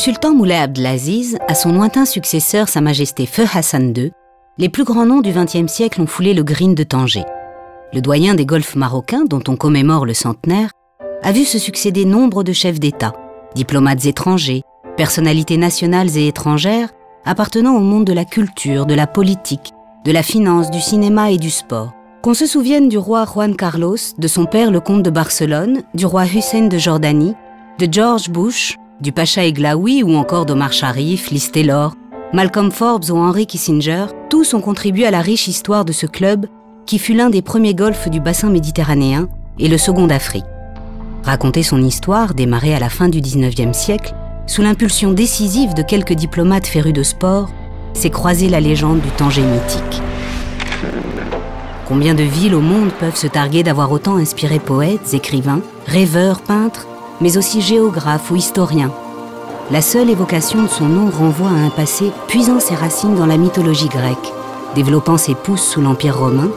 sultan Moulay Abdelaziz à son lointain successeur Sa Majesté Feu Hassan II, les plus grands noms du XXe siècle ont foulé le green de Tanger. Le doyen des golfs marocains, dont on commémore le centenaire, a vu se succéder nombre de chefs d'État, diplomates étrangers, personnalités nationales et étrangères appartenant au monde de la culture, de la politique, de la finance, du cinéma et du sport. Qu'on se souvienne du roi Juan Carlos, de son père le comte de Barcelone, du roi Hussein de Jordanie, de George Bush, du Pacha Eglaoui ou encore d'Omar Sharif, Liz Taylor, Malcolm Forbes ou Henry Kissinger, tous ont contribué à la riche histoire de ce club qui fut l'un des premiers golfs du bassin méditerranéen et le second d'Afrique. Raconter son histoire, démarrée à la fin du XIXe siècle, sous l'impulsion décisive de quelques diplomates férus de sport, c'est croiser la légende du Tanger mythique. Combien de villes au monde peuvent se targuer d'avoir autant inspiré poètes, écrivains, rêveurs, peintres, mais aussi géographes ou historiens? La seule évocation de son nom renvoie à un passé puisant ses racines dans la mythologie grecque, développant ses pousses sous l'Empire romain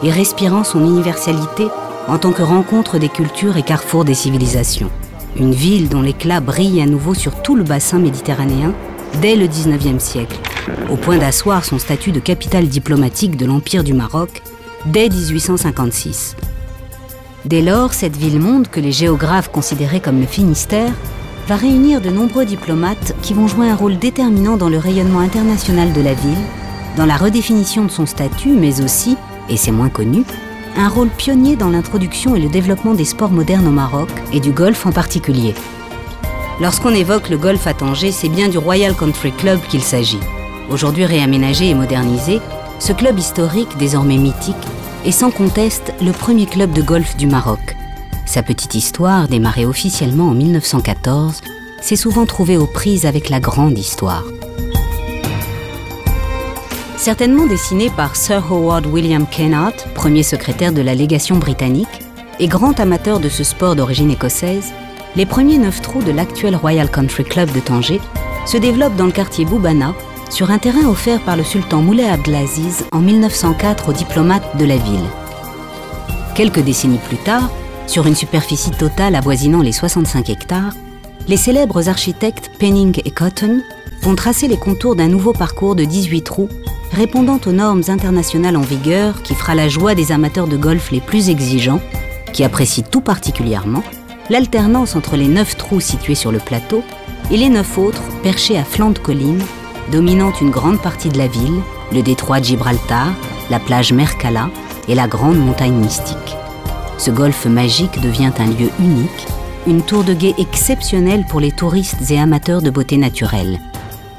et respirant son universalité en tant que rencontre des cultures et carrefour des civilisations. Une ville dont l'éclat brille à nouveau sur tout le bassin méditerranéen dès le XIXe siècle, au point d'asseoir son statut de capitale diplomatique de l'Empire du Maroc dès 1856. Dès lors, cette ville-monde que les géographes considéraient comme le Finistère va réunir de nombreux diplomates qui vont jouer un rôle déterminant dans le rayonnement international de la ville, dans la redéfinition de son statut, mais aussi, et c'est moins connu, un rôle pionnier dans l'introduction et le développement des sports modernes au Maroc et du golf en particulier. Lorsqu'on évoque le golf à Tanger, c'est bien du Royal Country Club qu'il s'agit. Aujourd'hui réaménagé et modernisé, ce club historique, désormais mythique, est sans conteste le premier club de golf du Maroc. Sa petite histoire, démarrée officiellement en 1914, s'est souvent trouvée aux prises avec la grande histoire. Certainement dessiné par Sir Howard William Kennard, premier secrétaire de la légation britannique, et grand amateur de ce sport d'origine écossaise, les premiers 9 trous de l'actuel Royal Country Club de Tanger se développent dans le quartier Boubana, sur un terrain offert par le sultan Moulay Abdelaziz en 1904 aux diplomates de la ville. Quelques décennies plus tard, sur une superficie totale avoisinant les 65 hectares, les célèbres architectes Penning et Cotton vont tracer les contours d'un nouveau parcours de 18 trous répondant aux normes internationales en vigueur qui fera la joie des amateurs de golf les plus exigeants, qui apprécient tout particulièrement l'alternance entre les 9 trous situés sur le plateau et les 9 autres perchés à flanc de colline, dominant une grande partie de la ville, le détroit de Gibraltar, la plage Mercala et la grande montagne mystique. Ce golfe magique devient un lieu unique, une tour de guet exceptionnelle pour les touristes et amateurs de beauté naturelle.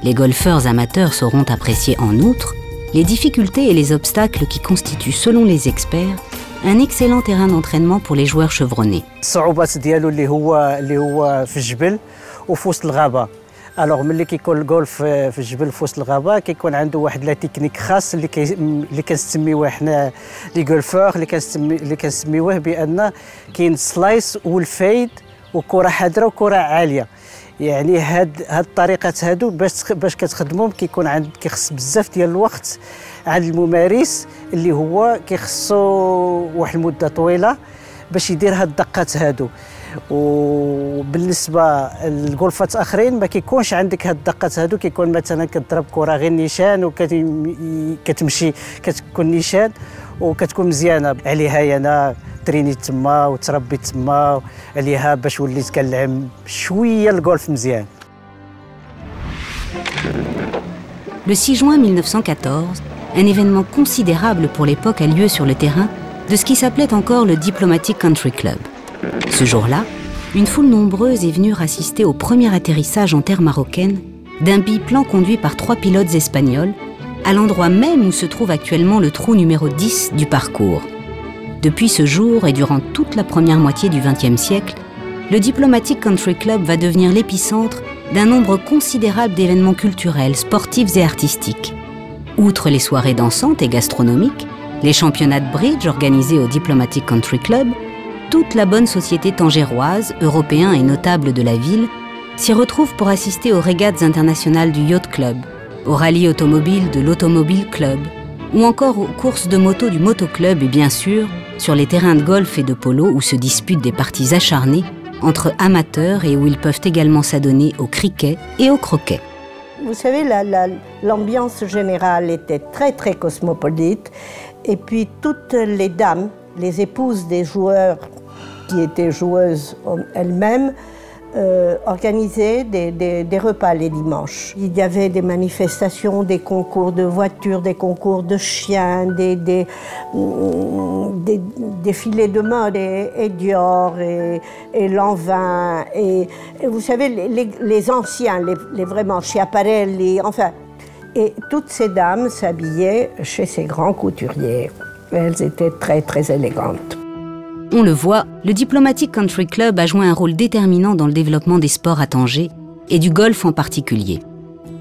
Les golfeurs amateurs sauront apprécier en outre les difficultés et les obstacles qui constituent, selon les experts, un excellent terrain d'entraînement pour les joueurs chevronnés. الصعوبات ديالو اللي هو في الجبل وفي وسط الغابه. الوغ ملي كيكون الجولف في الجبل في وسط الغابه كيكون عنده واحد لا تكنيك خاص اللي كنسميوه حنا لي جولفور اللي كنسميوه بان كاين سلايس والفيد وكره حاضره وكره عاليه. يعني هاد الطريقات هادو باش كتخدمهم كيخص بزاف ديال الوقت عند الممارس اللي هو كيخصو واحد المده طويله باش يدير هاد الدقات هادو. وبالنسبه للغولفات اخرين ما كيكونش عندك هاد الدقات هادو، كيكون مثلا كتضرب كره غير نيشان وكتمشي كتكون نيشان وكتكون مزيانه. عليها انا ترينيت تما وتربيت تما عليها باش وليت كنلعب شويه الغولف مزيان. Le 6 juin 1914, un événement considérable pour l'époque a lieu sur le terrain de ce qui s'appelait encore le Diplomatic Country Club. Ce jour-là, une foule nombreuse est venue assister au premier atterrissage en terre marocaine d'un biplan conduit par 3 pilotes espagnols à l'endroit même où se trouve actuellement le trou numéro 10 du parcours. Depuis ce jour et durant toute la première moitié du XXe siècle, le Diplomatic Country Club va devenir l'épicentre d'un nombre considérable d'événements culturels, sportifs et artistiques. Outre les soirées dansantes et gastronomiques, les championnats de bridge organisés au Diplomatic Country Club, toute la bonne société tangéroise, européens et notables de la ville s'y retrouve pour assister aux régates internationales du Yacht Club, au rallye automobile de l'Automobile Club, ou encore aux courses de moto du Moto Club et bien sûr sur les terrains de golf et de polo où se disputent des parties acharnées entre amateurs et où ils peuvent également s'adonner au cricket et au croquet. Vous savez, l'ambiance générale était très cosmopolite. Et puis toutes les dames, les épouses des joueurs qui étaient joueuses elles-mêmes, organisaient des repas les dimanches. Il y avait des manifestations, des concours de voitures, des concours de chiens, des défilés de mode, et Dior, et Lanvin, et vous savez, les anciens, vraiment Schiaparelli, enfin. Et toutes ces dames s'habillaient chez ces grands couturiers. Elles étaient très élégantes. On le voit, le Diplomatic Country Club a joué un rôle déterminant dans le développement des sports à Tanger, et du golf en particulier.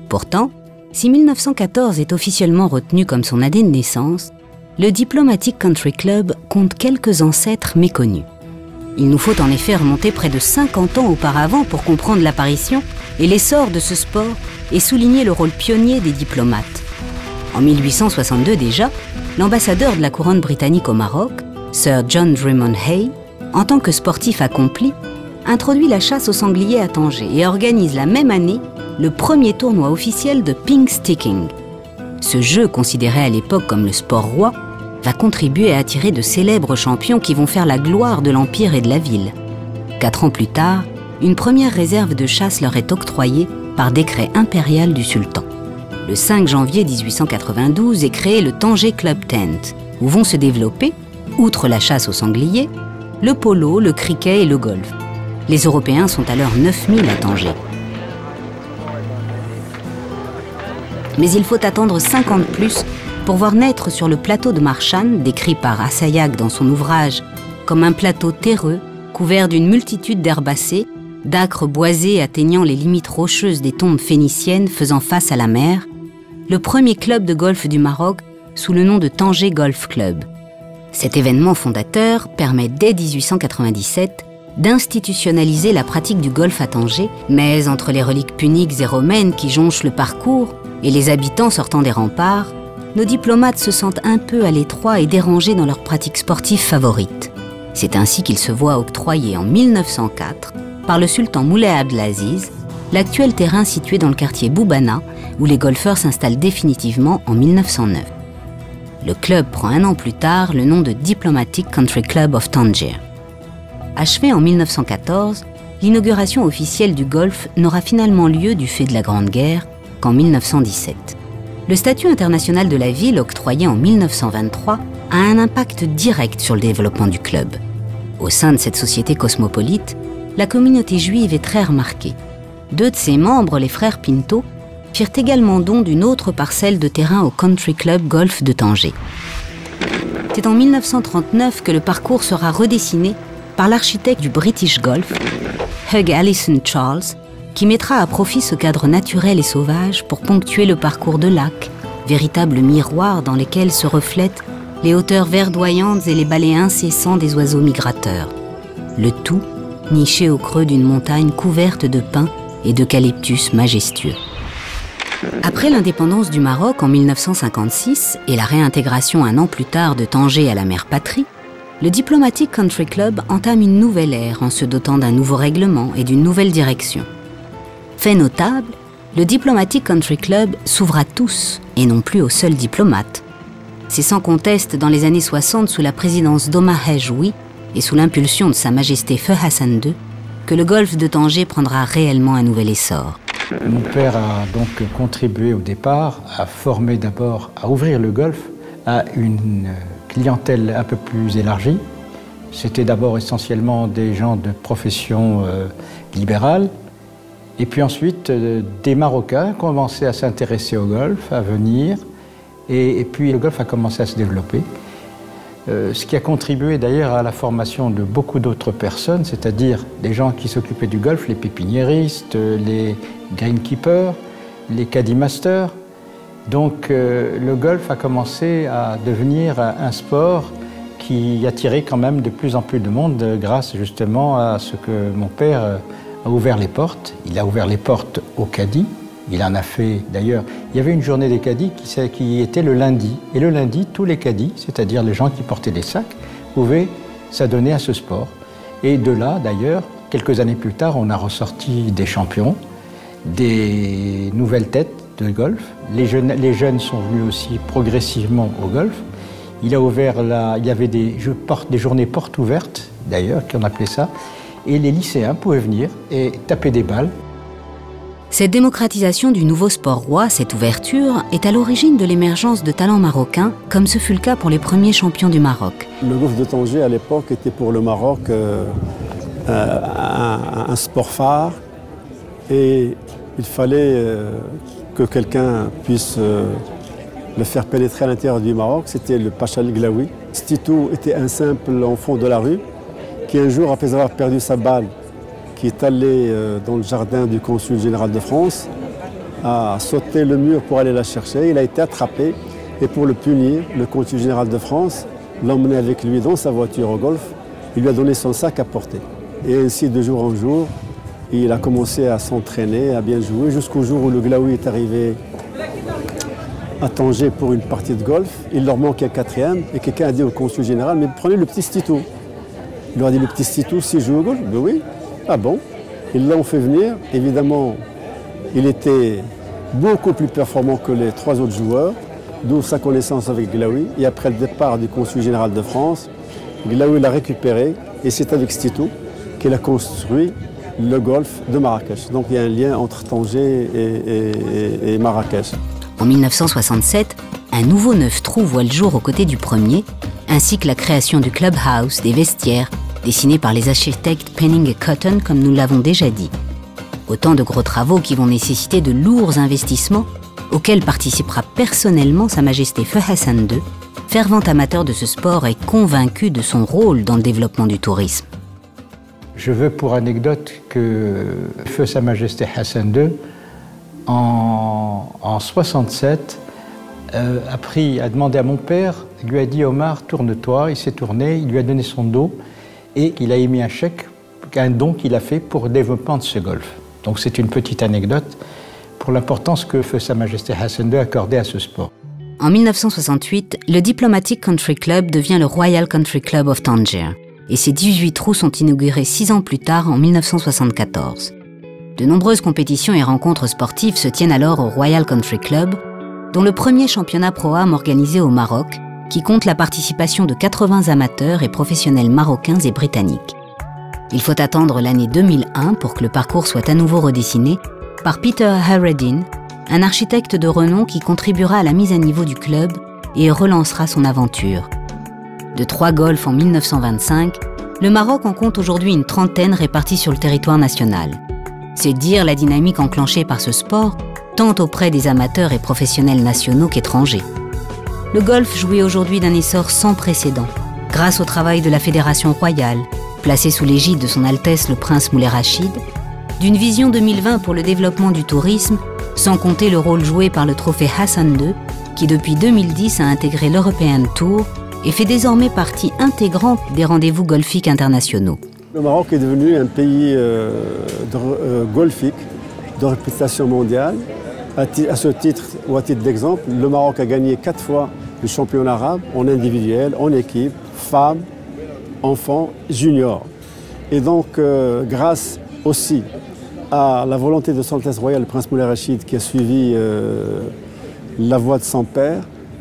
Pourtant, si 1914 est officiellement retenu comme son année de naissance, le Diplomatic Country Club compte quelques ancêtres méconnus. Il nous faut en effet remonter près de 50 ans auparavant pour comprendre l'apparition et l'essor de ce sport et souligner le rôle pionnier des diplomates. En 1862 déjà, l'ambassadeur de la couronne britannique au Maroc, Sir John Drummond Hay, en tant que sportif accompli, introduit la chasse au sanglier à Tanger et organise la même année le premier tournoi officiel de pink sticking. Ce jeu, considéré à l'époque comme le sport roi, va contribuer à attirer de célèbres champions qui vont faire la gloire de l'Empire et de la ville. 4 ans plus tard, une première réserve de chasse leur est octroyée par décret impérial du sultan. Le 5 janvier 1892 est créé le Tanger Club Tent, où vont se développer, outre la chasse au sanglier, le polo, le cricket et le golf. Les Européens sont alors 9000 à Tanger. Mais il faut attendre 50 de plus pour voir naître sur le plateau de Marchand, décrit par Assayag dans son ouvrage comme un plateau terreux, couvert d'une multitude d'herbacées, d'acres boisés atteignant les limites rocheuses des tombes phéniciennes faisant face à la mer, le premier club de golf du Maroc sous le nom de Tanger Golf Club. Cet événement fondateur permet dès 1897 d'institutionnaliser la pratique du golf à Tanger, mais entre les reliques puniques et romaines qui jonchent le parcours et les habitants sortant des remparts, nos diplomates se sentent un peu à l'étroit et dérangés dans leur pratique sportive favorite. C'est ainsi qu'ils se voient octroyer en 1904 par le sultan Moulay Abdelaziz l'actuel terrain situé dans le quartier Boubana, où les golfeurs s'installent définitivement en 1909. Le club prend un an plus tard le nom de Diplomatic Country Club of Tanger. Achevée en 1914, l'inauguration officielle du golf n'aura finalement lieu du fait de la Grande Guerre qu'en 1917. Le statut international de la ville, octroyé en 1923, a un impact direct sur le développement du club. Au sein de cette société cosmopolite, la communauté juive est très remarquée. 2 de ses membres, les frères Pinto, firent également don d'une autre parcelle de terrain au Country Club Golf de Tanger. C'est en 1939 que le parcours sera redessiné par l'architecte du British Golf, Hugh Allison Charles, qui mettra à profit ce cadre naturel et sauvage pour ponctuer le parcours de lacs, véritables miroirs dans lesquels se reflètent les hauteurs verdoyantes et les balais incessants des oiseaux migrateurs. Le tout niché au creux d'une montagne couverte de pins et d'eucalyptus majestueux. Après l'indépendance du Maroc en 1956 et la réintégration un an plus tard de Tanger à la mère patrie, le Diplomatic Country Club entame une nouvelle ère en se dotant d'un nouveau règlement et d'une nouvelle direction. Fait notable, le Diplomatic Country Club s'ouvre à tous et non plus aux seuls diplomates. C'est sans conteste dans les années 60 sous la présidence d'Omar Hajjoui et sous l'impulsion de Sa Majesté Feu Hassan II que le golf de Tanger prendra réellement un nouvel essor. Mon père a donc contribué au départ à former d'abord, à ouvrir le golf à une clientèle un peu plus élargie. C'était d'abord essentiellement des gens de profession libérale. Et puis ensuite, des Marocains commençaient à s'intéresser au golf, à venir. Et puis le golf a commencé à se développer. Ce qui a contribué d'ailleurs à la formation de beaucoup d'autres personnes, c'est-à-dire des gens qui s'occupaient du golf, les pépiniéristes, les greenkeepers, les caddy masters. Donc le golf a commencé à devenir un sport qui attirait quand même de plus en plus de monde grâce justement à ce que mon père a ouvert les portes. Il a ouvert les portes aux caddies. Il en a fait, d'ailleurs, il y avait une journée des caddies qui était le lundi. Et le lundi, tous les caddies, c'est-à-dire les gens qui portaient des sacs, pouvaient s'adonner à ce sport. Et de là, d'ailleurs, quelques années plus tard, on a ressorti des champions, des nouvelles têtes de golf. Les jeunes sont venus aussi progressivement au golf. Il y avait des journées portes ouvertes, d'ailleurs, qu'on appelait ça, et les lycéens pouvaient venir et taper des balles. Cette démocratisation du nouveau sport roi, cette ouverture, est à l'origine de l'émergence de talents marocains, comme ce fut le cas pour les premiers champions du Maroc. Le golf de Tanger, à l'époque, était pour le Maroc un sport phare, et il fallait que quelqu'un puisse le faire pénétrer à l'intérieur du Maroc. C'était le Pacha El Glaoui. Stitou était un simple enfant de la rue qui, un jour, après avoir perdu sa balle, qui est allé dans le jardin du consul général de France, a sauté le mur pour aller la chercher. Il a été attrapé et pour le punir, le consul général de France l'a emmené avec lui dans sa voiture au golf. Il lui a donné son sac à porter. Et ainsi, de jour en jour, il a commencé à s'entraîner, à bien jouer, jusqu'au jour où le Glaoui est arrivé à Tanger pour une partie de golf. Il leur manquait un quatrième et quelqu'un a dit au consul général, mais prenez le petit Stitou. Il leur a dit, le petit Stitou, s'il joue au golf? Ben oui. Ah bon? Ils l'ont fait venir. Évidemment, il était beaucoup plus performant que les trois autres joueurs, d'où sa connaissance avec Glaoui. Et après le départ du consul général de France, Glaoui l'a récupéré et c'est avec Stitou qu'il a construit le golf de Marrakech. Donc il y a un lien entre Tanger et Marrakech. En 1967, un nouveau 9 trous voit le jour aux côtés du premier, ainsi que la création du clubhouse, des vestiaires, dessinés par les architectes Penning et Cotton, comme nous l'avons déjà dit. Autant de gros travaux qui vont nécessiter de lourds investissements, auxquels participera personnellement Sa Majesté Feu Hassan II, fervent amateur de ce sport et convaincu de son rôle dans le développement du tourisme. Je veux pour anecdote que Feu Sa Majesté Hassan II, en 67, a demandé à mon père, il lui a dit « Omar, tourne-toi », il s'est tourné, il lui a donné son dos et il a émis un chèque, un don qu'il a fait pour le développement de ce golf. Donc c'est une petite anecdote pour l'importance que Feu Sa Majesté Hassan II accordait à ce sport. En 1968, le Diplomatic Country Club devient le Royal Country Club of Tanger et ses 18 trous sont inaugurés 6 ans plus tard, en 1974. De nombreuses compétitions et rencontres sportives se tiennent alors au Royal Country Club, dont le premier championnat Pro-Am organisé au Maroc, qui compte la participation de 80 amateurs et professionnels marocains et britanniques. Il faut attendre l'année 2001 pour que le parcours soit à nouveau redessiné par Peter Harradine, un architecte de renom qui contribuera à la mise à niveau du club et relancera son aventure. De 3 golfs en 1925, le Maroc en compte aujourd'hui une trentaine répartis sur le territoire national. C'est dire la dynamique enclenchée par ce sport, tant auprès des amateurs et professionnels nationaux qu'étrangers. Le golf jouit aujourd'hui d'un essor sans précédent, grâce au travail de la Fédération royale, placée sous l'égide de son Altesse le Prince Moulay Rachid, d'une vision 2020 pour le développement du tourisme, sans compter le rôle joué par le trophée Hassan II, qui depuis 2010 a intégré l'European Tour et fait désormais partie intégrante des rendez-vous golfiques internationaux. Le Maroc est devenu un pays golfique de réputation mondiale. À ce titre, ou à titre d'exemple, le Maroc a gagné 4 fois le championnat arabe en individuel, en équipe, femmes, enfants, juniors. Et donc, grâce aussi à la volonté de son Altesse royale, le Prince Moulay Rachid, qui a suivi la voie de son père,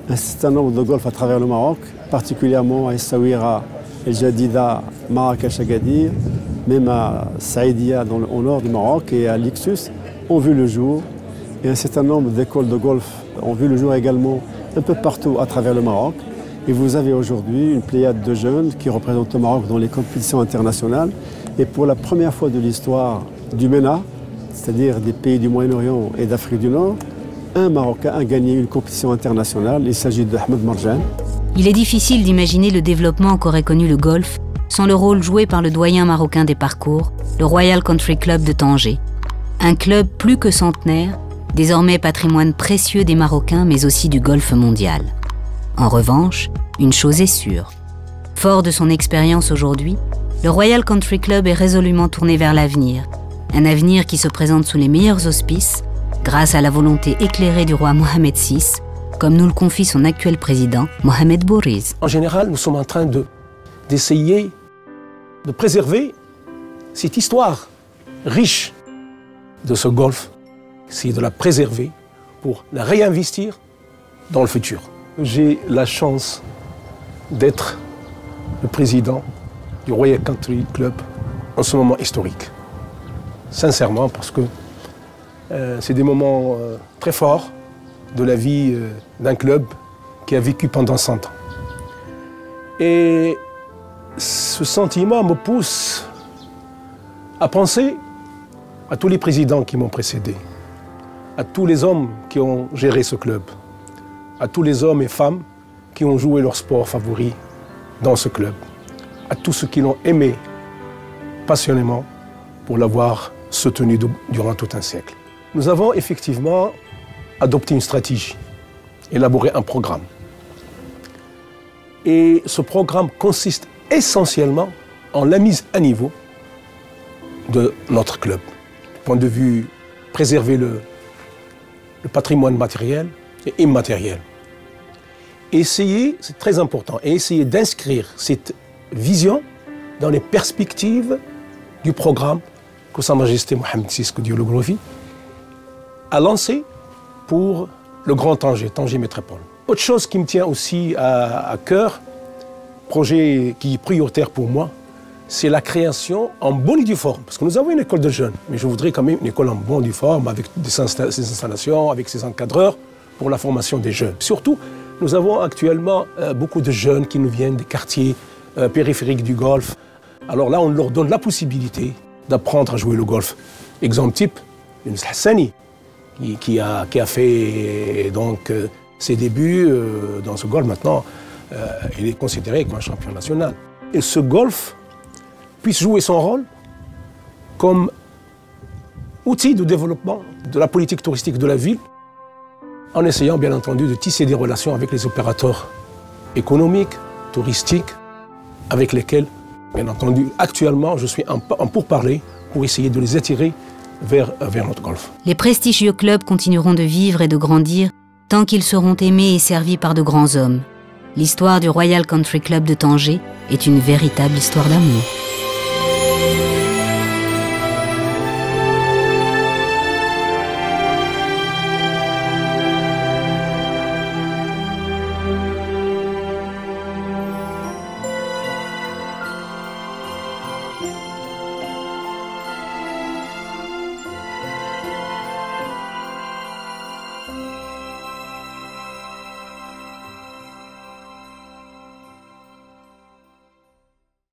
un certain nombre de golfs à travers le Maroc, particulièrement à Essaouira, El Jadida, Marrakech, Agadir, même à Saïdia au nord du Maroc et à Lixus, ont vu le jour. Et un certain nombre d'écoles de golf ont vu le jour également un peu partout à travers le Maroc. Et vous avez aujourd'hui une pléiade de jeunes qui représentent le Maroc dans les compétitions internationales. Et pour la première fois de l'histoire du MENA, c'est-à-dire des pays du Moyen-Orient et d'Afrique du Nord, un Marocain a gagné une compétition internationale. Il s'agit de Ahmed Marjan. Il est difficile d'imaginer le développement qu'aurait connu le golf sans le rôle joué par le doyen marocain des parcours, le Royal Country Club de Tanger. Un club plus que centenaire, désormais patrimoine précieux des Marocains mais aussi du golf mondial. En revanche, une chose est sûre. Fort de son expérience aujourd'hui, le Royal Country Club est résolument tourné vers l'avenir. Un avenir qui se présente sous les meilleurs auspices, grâce à la volonté éclairée du roi Mohamed VI, comme nous le confie son actuel président, Mohamed Bouriz. En général, nous sommes en train d'essayer de préserver cette histoire riche de ce golf, c'est de la préserver pour la réinvestir dans le futur. J'ai la chance d'être le président du Royal Country Club en ce moment historique. Sincèrement, parce que c'est des moments très forts de la vie d'un club qui a vécu pendant 100 ans. Et ce sentiment me pousse à penser à tous les présidents qui m'ont précédé, à tous les hommes qui ont géré ce club, à tous les hommes et femmes qui ont joué leur sport favori dans ce club, à tous ceux qui l'ont aimé passionnément pour l'avoir soutenu durant tout un siècle. Nous avons effectivement adopté une stratégie, élaboré un programme. Et ce programme consiste essentiellement en la mise à niveau de notre club. Du point de vue préserver le patrimoine matériel et immatériel. Essayer, c'est très important, et essayer d'inscrire cette vision dans les perspectives du programme que Sa Majesté Mohamed VI, que Dieu le glorifie, a lancé pour le Grand Tanger, Tanger Métropole. Autre chose qui me tient aussi à cœur, projet qui est prioritaire pour moi, c'est la création en bonne et due forme. Parce que nous avons une école de jeunes, mais je voudrais quand même une école en bonne et due forme, avec ses installations, avec ses encadreurs, pour la formation des jeunes. Surtout, nous avons actuellement beaucoup de jeunes qui nous viennent des quartiers périphériques du golf. Alors là, on leur donne la possibilité d'apprendre à jouer le golf. Exemple type, Younes Hassani, qui a fait donc, ses débuts dans ce golf. Maintenant, il est considéré comme un champion national. Et ce golf puisse jouer son rôle comme outil de développement de la politique touristique de la ville, en essayant bien entendu de tisser des relations avec les opérateurs économiques, touristiques, avec lesquels, bien entendu, actuellement, je suis en pourparlers pour essayer de les attirer vers notre golf. Les prestigieux clubs continueront de vivre et de grandir tant qu'ils seront aimés et servis par de grands hommes. L'histoire du Royal Country Club de Tanger est une véritable histoire d'amour.